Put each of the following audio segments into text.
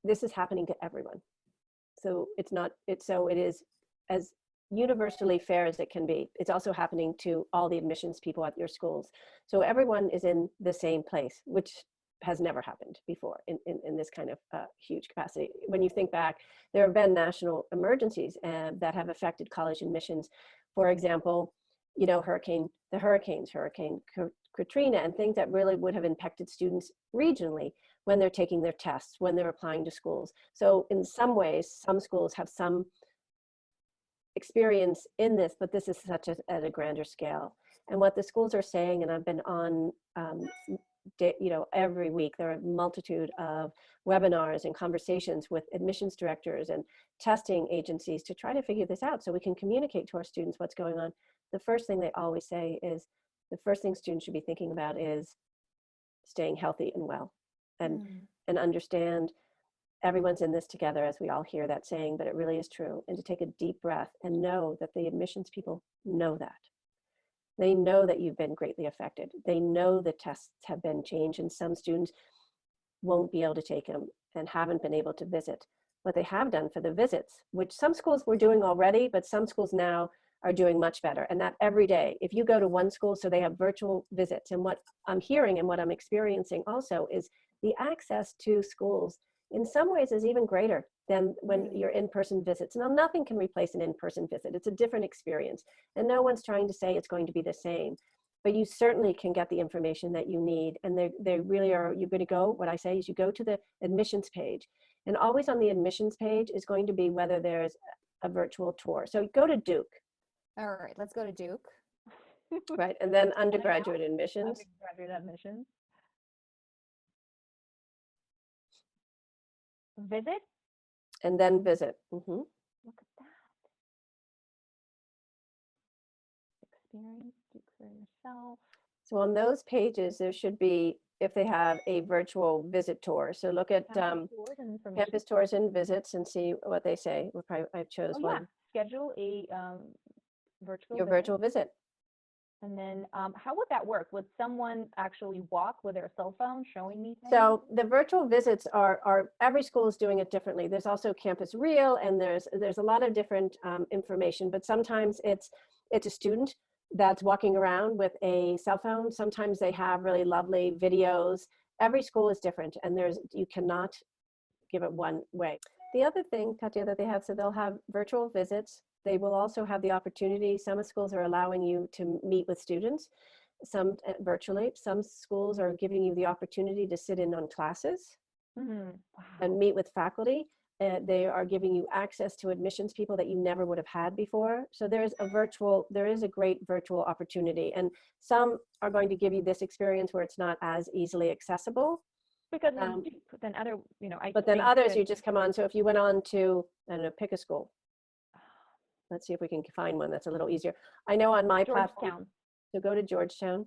this is happening to everyone. So it is as universally fair as it can be. It's also happening to all the admissions people at your schools. So everyone is in the same place, which has never happened before in this kind of huge capacity. When you think back, there have been national emergencies that have affected college admissions. For example, you know, hurricanes, Hurricane Katrina, and things that really would have impacted students regionally when they're taking their tests, when they're applying to schools. So in some ways, some schools have some experience in this, but this is such at a grander scale. And what the schools are saying, and I've been on, you know, every week, there are a multitude of webinars and conversations with admissions directors and testing agencies to try to figure this out so we can communicate to our students what's going on. The first thing they always say is, the first thing students should be thinking about is staying healthy and well, and understand everyone's in this together, as we all hear that saying, but it really is true. And to take a deep breath and know that the admissions people know that. They know that you've been greatly affected. They know the tests have been changed, and some students won't be able to take them and haven't been able to visit. What they have done for the visits, which some schools were doing already, but some schools now are doing much better. And that every day, if you go to one school, so they have virtual visits. And what I'm hearing and what I'm experiencing also is the access to schools in some ways is even greater than when you're in-person visits. Now, nothing can replace an in-person visit. It's a different experience. And no one's trying to say it's going to be the same, but you certainly can get the information that you need. And they really are, you're going to go, what I say is you go to the admissions page, and always on the admissions page is going to be whether there's a virtual tour. So go to Duke. All right, let's go to Duke. Right, and then undergraduate admissions. Undergraduate admissions. Visit? And then visit. Look at that. Experience, Duke for yourself. So on those pages, there should be, if they have a virtual visit tour. So look at campus tours and visits and see what they say. I chose one. Schedule a virtual virtual visit. And then how would that work? Would someone actually walk with their cell phone showing me things? So the virtual visits are every school is doing it differently. There's also campusreel, and there's a lot of different information, but sometimes it's a student that's walking around with a cell phone. Sometimes they have really lovely videos. Every school is different, and you cannot give it one way. The other thing, Katya, that they have, so they'll have virtual visits. They will also have the opportunity, some schools are allowing you to meet with students, some virtually. Some schools are giving you the opportunity to sit in on classes and meet with faculty. They are giving you access to admissions people that you never would have had before. So there is a great virtual opportunity. And some are going to give you this experience where it's not as easily accessible. Because then other, you know, but then others you just come on. So if you went on to, I don't know, pick a school. Let's see if we can find one that's a little easier. I know on my platform, so go to Georgetown,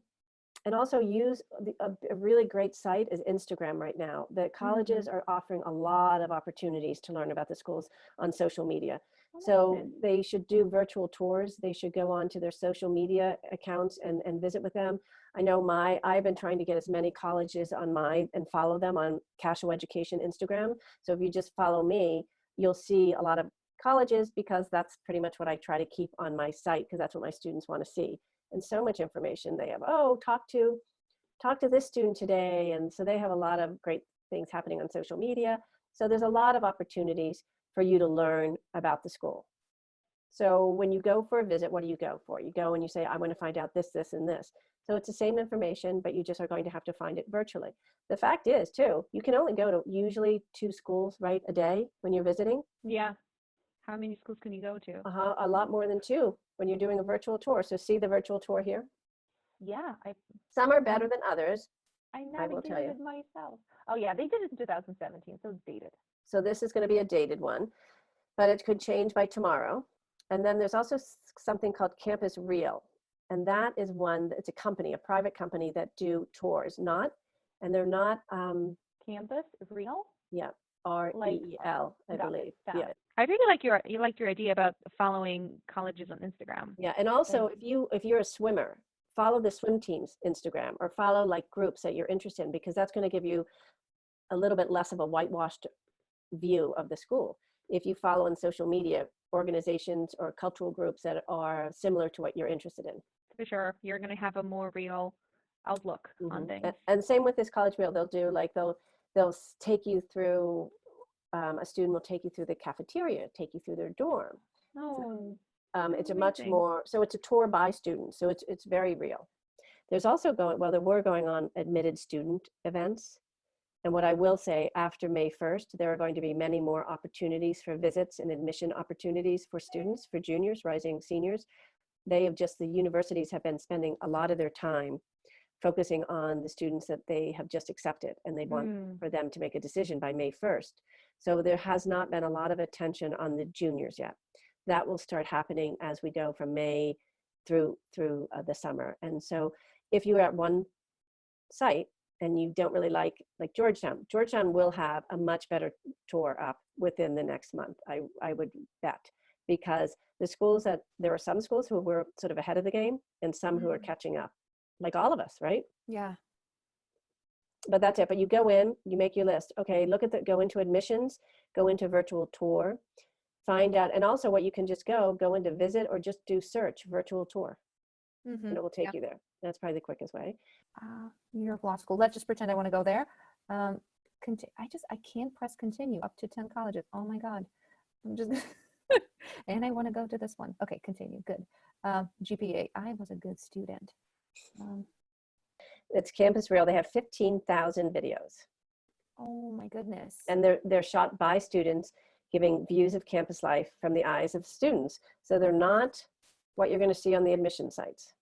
and also use a really great site is Instagram right now. The colleges are offering a lot of opportunities to learn about the schools on social media. So they should do virtual tours. They should go on to their social media accounts and visit with them. I know I've been trying to get as many colleges on and follow them on Cashel Education Instagram. So if you just follow me, you'll see a lot of colleges, because that's pretty much what I try to keep on my site, because that's what my students want to see. And so much information they have. Oh, talk to this student today. And so they have a lot of great things happening on social media. So there's a lot of opportunities for you to learn about the school. So when you go for a visit, what do you go for? You go and you say, I want to find out this, this, and this. So it's the same information, but you just are going to have to find it virtually. The fact is, too, you can only go to usually 2 schools, right, a day when you're visiting. Yeah. How many schools can you go to? A lot more than 2 when you're doing a virtual tour. So see the virtual tour here? Yeah. Some are better than others. I navigated myself. Oh yeah, they did it in 2017, so it's dated. So this is going to be a dated one, but it could change by tomorrow. And then there's also something called campusreel. And that is it's a company, a private company that do tours, and they're not. Campusreel? Yeah, REEL, I believe. Yeah. I really like your idea about following colleges on Instagram. Yeah, and also if you're a swimmer, follow the swim team's Instagram, or follow like groups that you're interested in, because that's going to give you a little bit less of a whitewashed view of the school. If you follow on social media organizations or cultural groups that are similar to what you're interested in. For sure. You're going to have a more real outlook on things. And same with this college reel, they'll do like, they'll take you through, a student will take you through the cafeteria, take you through their dorm. Oh, It's a much amazing. more, so it's a tour by students, so it's very real. There's also there were going on admitted student events. And what I will say, after May 1st, there are going to be many more opportunities for visits and admission opportunities for students, for juniors, rising seniors. The universities have been spending a lot of their time focusing on the students that they have just accepted, and they want for them to make a decision by May 1st. So there has not been a lot of attention on the juniors yet. That will start happening as we go from May through the summer. And so if you're at one site and you don't really like Georgetown will have a much better tour up within the next month, I would bet, because there are some schools who were sort of ahead of the game and some who are catching up, like all of us, right? Yeah. But that's it. But you go in, you make your list. Okay, go into admissions, go into virtual tour, find out, and also what you can just go into visit or just do search virtual tour. And it will take you there. That's probably the quickest way. New York Law School. Let's just pretend I want to go there. I can't press continue up to 10 colleges. Oh my God. I'm just, and I want to go to this one. Okay, continue. Good. GPA. I was a good student. It's Campus Reel. They have 15,000 videos. Oh my goodness. And they're shot by students giving views of campus life from the eyes of students. So they're not what you're going to see on the admission sites.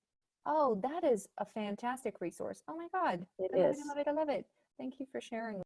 Oh, that is a fantastic resource. Oh my God. It I love is. it. I love it. I love it. Thank you for sharing.